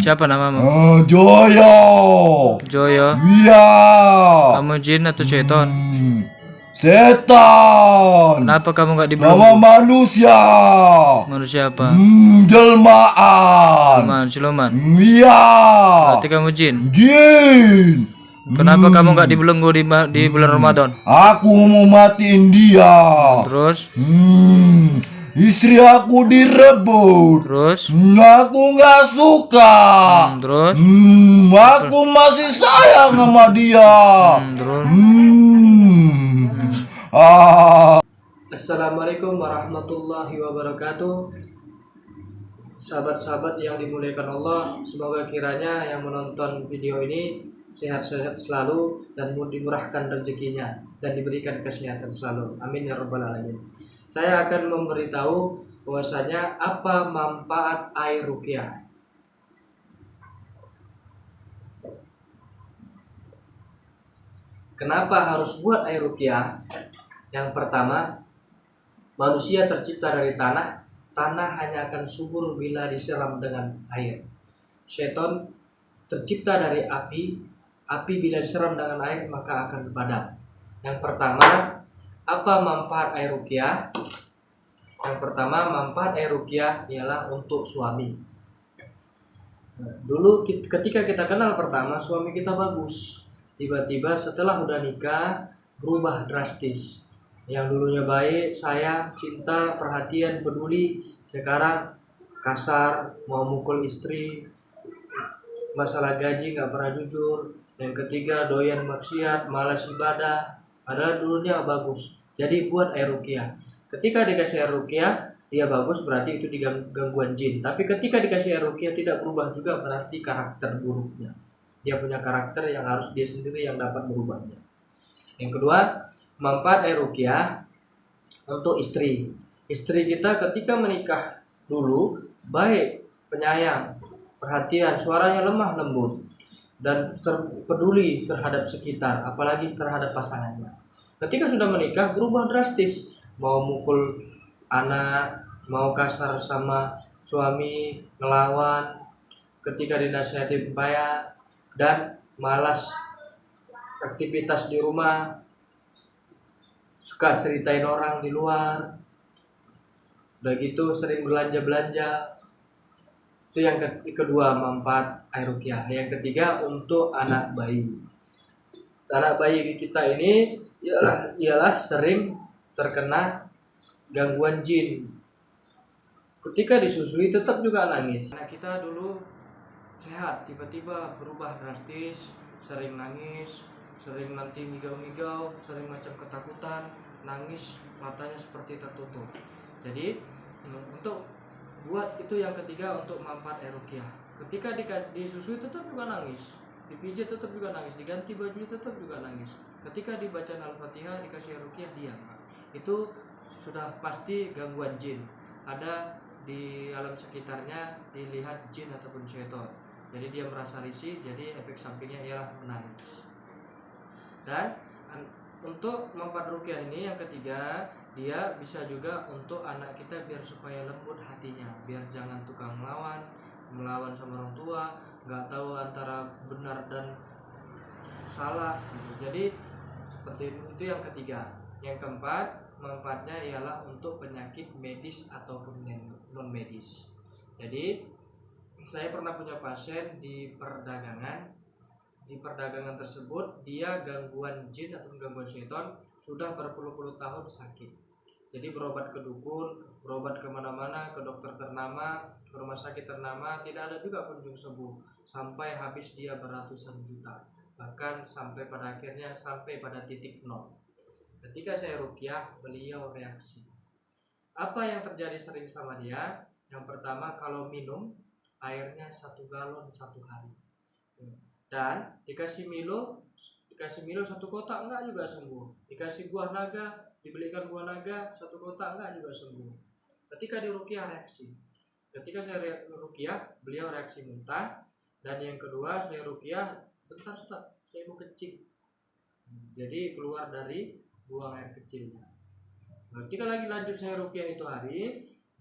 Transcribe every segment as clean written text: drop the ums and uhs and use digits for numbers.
Siapa namamu? Joyo. Joyo. Iya. Kamu jin atau setan? Setan. Kenapa kamu nggak Sama dibelenggu? manusia. Manusia apa? Jelmaan. Siluman. Iya. Berarti kamu jin. Jin. Kenapa kamu nggak dibelenggu di bulan Ramadan? Aku mau matiin dia. Terus? Istri aku direbut. Terus? Aku nggak suka. Terus? Aku masih sayang sama dia. Terus? Assalamualaikum warahmatullahi wabarakatuh. Sahabat-sahabat yang dimuliakan Allah, semoga kiranya yang menonton video ini sehat-sehat selalu dan dimurahkan rezekinya dan diberikan kesehatan selalu. Amin ya rabbal alamin. Saya akan memberitahu bahwasanya apa manfaat air ruqyah. Kenapa harus buat air ruqyah? Yang pertama, manusia tercipta dari tanah. Tanah hanya akan subur bila disiram dengan air. Setan tercipta dari api. Api bila disiram dengan air maka akan padam. Yang pertama, apa manfaat air ruqyah? Yang pertama, manfaat air ruqyah ialah untuk suami. Dulu ketika kita kenal pertama, suami kita bagus. Tiba-tiba setelah udah nikah berubah drastis. Yang dulunya baik, sayang, cinta, perhatian, peduli, sekarang kasar, mau mukul istri, masalah gaji nggak pernah jujur. Yang ketiga, doyan maksiat, malas ibadah. Padahal dulunya bagus. Jadi buat air ruqyah. Ketika dikasih air ruqyah, dia bagus, berarti itu gangguan jin. Tapi ketika dikasih air ruqyah tidak berubah juga, berarti karakter buruknya. Dia punya karakter yang harus dia sendiri yang dapat merubahnya. Yang kedua, manfaat air ruqyah untuk istri. Istri kita ketika menikah dulu baik, penyayang, perhatian, suaranya lemah lembut, dan peduli terhadap sekitar, apalagi terhadap pasangannya. Ketika sudah menikah berubah drastis, mau mukul anak, mau kasar sama suami, ngelawan, ketika dinasihati bayar, dan malas aktivitas di rumah, suka ceritain orang di luar, udah gitu sering belanja-belanja. Itu yang kedua manfaat air ruqyah. Yang ketiga untuk anak bayi. Anak bayi kita ini ialah sering terkena gangguan jin. Ketika disusui tetap juga nangis. Anak kita dulu sehat, tiba-tiba berubah drastis, sering nangis, sering nanti ngigau-ngigau, sering macam ketakutan, nangis, matanya seperti tertutup. Jadi untuk buat itu yang ketiga untuk manfaat air ruqyah. Ketika disusui tetap juga nangis, dipijit tetap juga nangis, diganti baju tetap juga nangis. Ketika dibaca Al-Fatihah dikasih air ruqyah diam. Itu sudah pasti gangguan jin. Ada di alam sekitarnya dilihat jin ataupun syaitan. Jadi dia merasa risih, jadi efek sampingnya ialah menangis. Dan untuk manfaat ruqyah ini yang ketiga, dia bisa juga untuk anak kita biar supaya lembut hatinya, biar jangan tukang melawan sama orang tua, nggak tahu antara benar dan salah. Jadi seperti itu yang ketiga. Yang keempat, manfaatnya ialah untuk penyakit medis ataupun non medis. Jadi saya pernah punya pasien di perdagangan. Di perdagangan tersebut dia gangguan jin atau gangguan syaitan sudah berpuluh-puluh tahun sakit. Jadi berobat ke dukun, berobat kemana-mana, ke dokter ternama, ke rumah sakit ternama, tidak ada juga kunjung sembuh. Sampai habis dia beratusan juta, bahkan sampai pada akhirnya sampai pada titik nol. Ketika saya ruqyah, beliau reaksi. Apa yang terjadi sering sama dia? Yang pertama, kalau minum airnya 1 galon 1 hari. Dan dikasih Milo 1 kotak enggak juga sembuh. Dikasih buah naga, dibelikan buah naga 1 kotak enggak juga sembuh. Ketika di ruqyah reaksi. Ketika saya ruqyah, beliau reaksi muntah. Dan yang kedua saya ruqyah, bentar Ustaz, saya mau kencing. Jadi keluar dari buang air kecilnya. Ketika lagi lanjut saya ruqyah itu hari,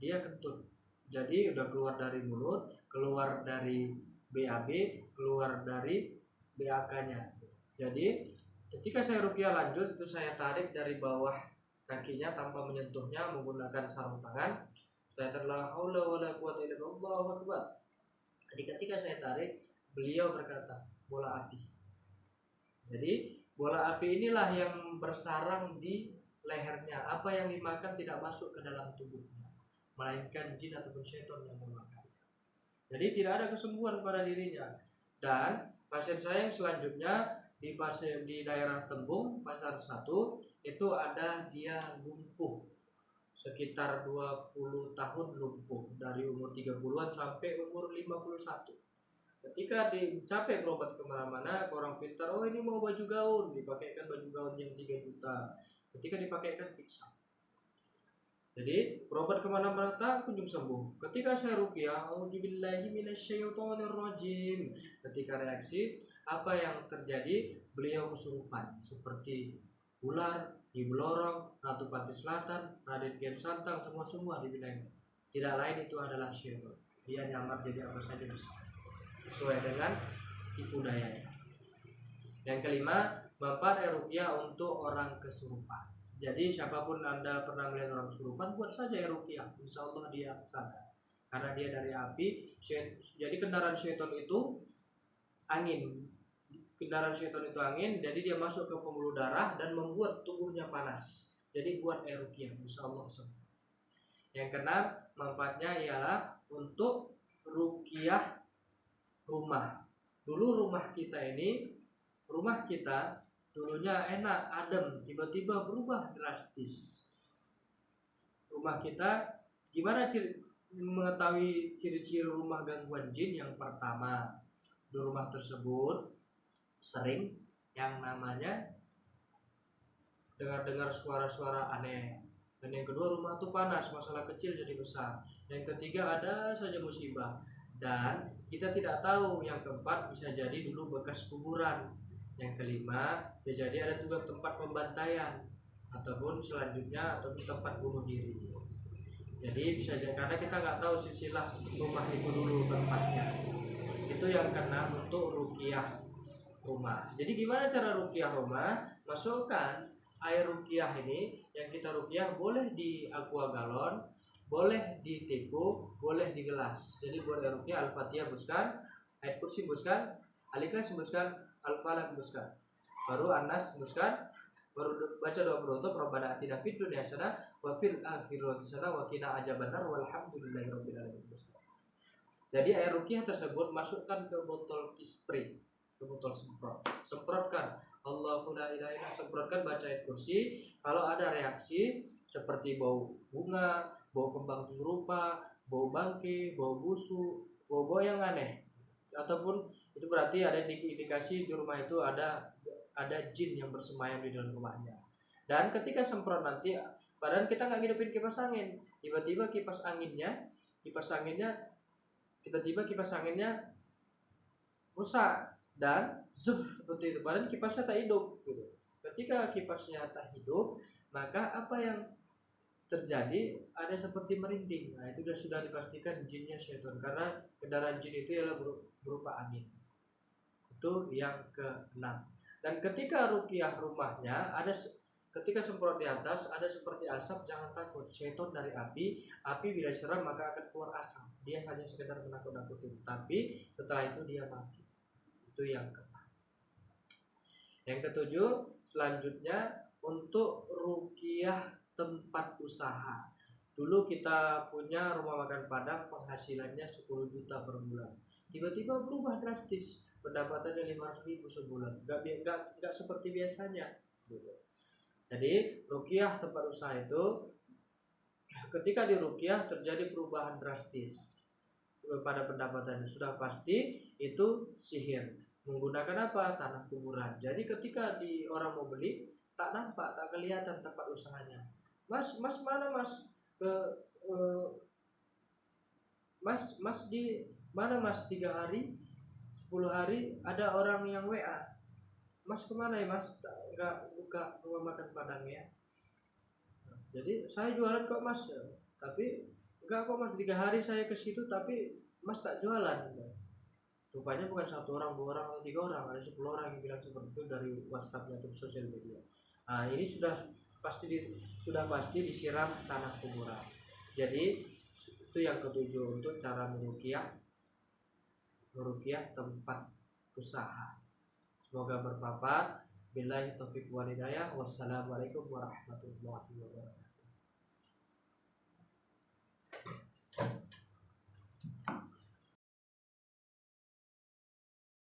dia kentut. Jadi udah keluar dari mulut, keluar dari BAB, keluar dari BAK-nya. Jadi ketika saya ruqyah lanjut itu saya tarik dari bawah kakinya tanpa menyentuhnya menggunakan sarung tangan. Saya la haula wala quwata illa billah, Allahu akbar. Jadi ketika saya tarik, beliau berkata, bola api. Jadi bola api inilah yang bersarang di lehernya. Apa yang dimakan tidak masuk ke dalam tubuhnya, melainkan jin ataupun syaitan yang memakan. Jadi tidak ada kesembuhan pada dirinya. Dan pasien saya yang selanjutnya di daerah Tembung, Pasar 1, itu ada dia lumpuh. Sekitar 20 tahun lumpuh. Dari umur 30-an sampai umur 51. Ketika dicapai berobat kemana-mana, orang pintar, oh ini mau baju gaun, dipakaikan baju gaun yang 3 juta. Ketika dipakaikan pingsan. Jadi berobat kemana-mana tak kunjung sembuh. Ketika saya ruqyah, auzubillahi minasyaitonirrajim. Ketika reaksi, apa yang terjadi? Beliau kesurupan seperti ular, Ibu Lorong, Ratu Pantai Selatan, Raden Kian Santang, semua dibilang. Tidak lain itu adalah syaitan. Dia nyamar jadi apa saja bisa, sesuai dengan tipu dayanya. Yang kelima, manfaat ruqyah untuk orang kesurupan. Jadi siapapun Anda pernah melihat orang kesurupan, buat saja ruqyah. Insya Allah dia sadar. Karena dia dari api. Jadi kendaraan syaitan itu angin. Kendaraan syaitan itu angin, jadi dia masuk ke pembuluh darah dan membuat tubuhnya panas. Jadi buat ruqyah, insya Allah sembuh. Yang keenam, manfaatnya ialah untuk ruqyah rumah. Dulu rumah kita dulunya enak, adem, tiba-tiba berubah drastis. Rumah kita, gimana mengetahui ciri-ciri rumah gangguan jin? Yang pertama, di rumah tersebut sering yang namanya dengar-dengar suara-suara aneh. Dan yang kedua, rumah itu panas, masalah kecil jadi besar. Yang ketiga, ada saja musibah. Dan kita tidak tahu. Yang keempat, bisa jadi dulu bekas kuburan. Yang kelima, ya jadi ada juga tempat pembantaian ataupun selanjutnya ataupun tempat bunuh diri. Jadi bisa jadi karena kita nggak tahu silsilah rumah itu dulu tempatnya. Itu yang keenam untuk ruqyah rumah. Jadi gimana cara ruqyah rumah? Masukkan air ruqyah ini yang kita ruqyah boleh di aqua galon, boleh di teko, boleh di gelas. Jadi buat air ruqyah Al-Fatihah hembuskan, ayat kursi hembuskan, Al-Ikhlas hembuskan, Al-Falaq hembuskan, baru An-Nas hembuskan, baru baca doa penutup, Rabbana atina fid dunya hasanah wa fil akhirati hasanah wa qina adzabannar walhamdulillahirabbil alamin. Jadi air ruqyah tersebut masukkan ke botol spray, ke botol semprotkan Allahu la ilaha illa, semprotkan, baca ayat kursi. Kalau ada reaksi seperti bau bunga, bau kembang turupa, bau bangke, bau busuk, bau yang aneh, ataupun itu berarti ada indikasi di rumah itu ada jin yang bersemayam di dalam rumahnya. Dan ketika semprot nanti, padahal kita nggak ngidupin kipas angin, tiba-tiba kipas anginnya rusak dan seperti itu. Padahal kipasnya tak hidup. Gitu. Ketika kipasnya tak hidup, maka apa yang terjadi? Ada seperti merinding. Nah, itu sudah dipastikan jinnya syaitan, karena kendaraan jin itu ialah berupa angin. Itu yang keenam. Dan ketika ruqyah rumahnya ketika semprot di atas ada seperti asap, jangan takut. Syaitan dari api bila serang maka akan keluar asap. Dia hanya sekedar menakut-nakutin, tapi setelah itu dia mati. Itu yang keenam. Yang ketujuh, selanjutnya untuk ruqyah tempat usaha. Dulu kita punya rumah makan Padang, penghasilannya 10 juta per bulan. Tiba-tiba berubah drastis, pendapatannya 500.000 sebulan. Gak seperti biasanya. Jadi ruqyah tempat usaha itu, ketika di ruqyah terjadi perubahan drastis pada pendapatannya, sudah pasti itu sihir. Menggunakan apa? Tanah kuburan. Jadi ketika orang mau beli, tak nampak, tak kelihatan tempat usahanya. Mas mana mas? Mas di mana mas? 3 hari, 10 hari ada orang yang WA. Mas kemana ya mas? Nggak buka rumah makan Padang ya. Jadi saya jualan kok mas, tapi enggak kok mas, 3 hari saya ke situ tapi mas tak jualan. Rupanya bukan 1 orang, 2 orang, atau 3 orang, ada 10 orang yang bilang seperti itu dari WhatsApp atau sosial media. Nah ini sudah pasti disiram tanah kuburan. Jadi itu yang ketujuh untuk cara meruqyah tempat usaha. Semoga bermanfaat. Billahi taufiq wal hidayah. Wassalamualaikum warahmatullahi wabarakatuh.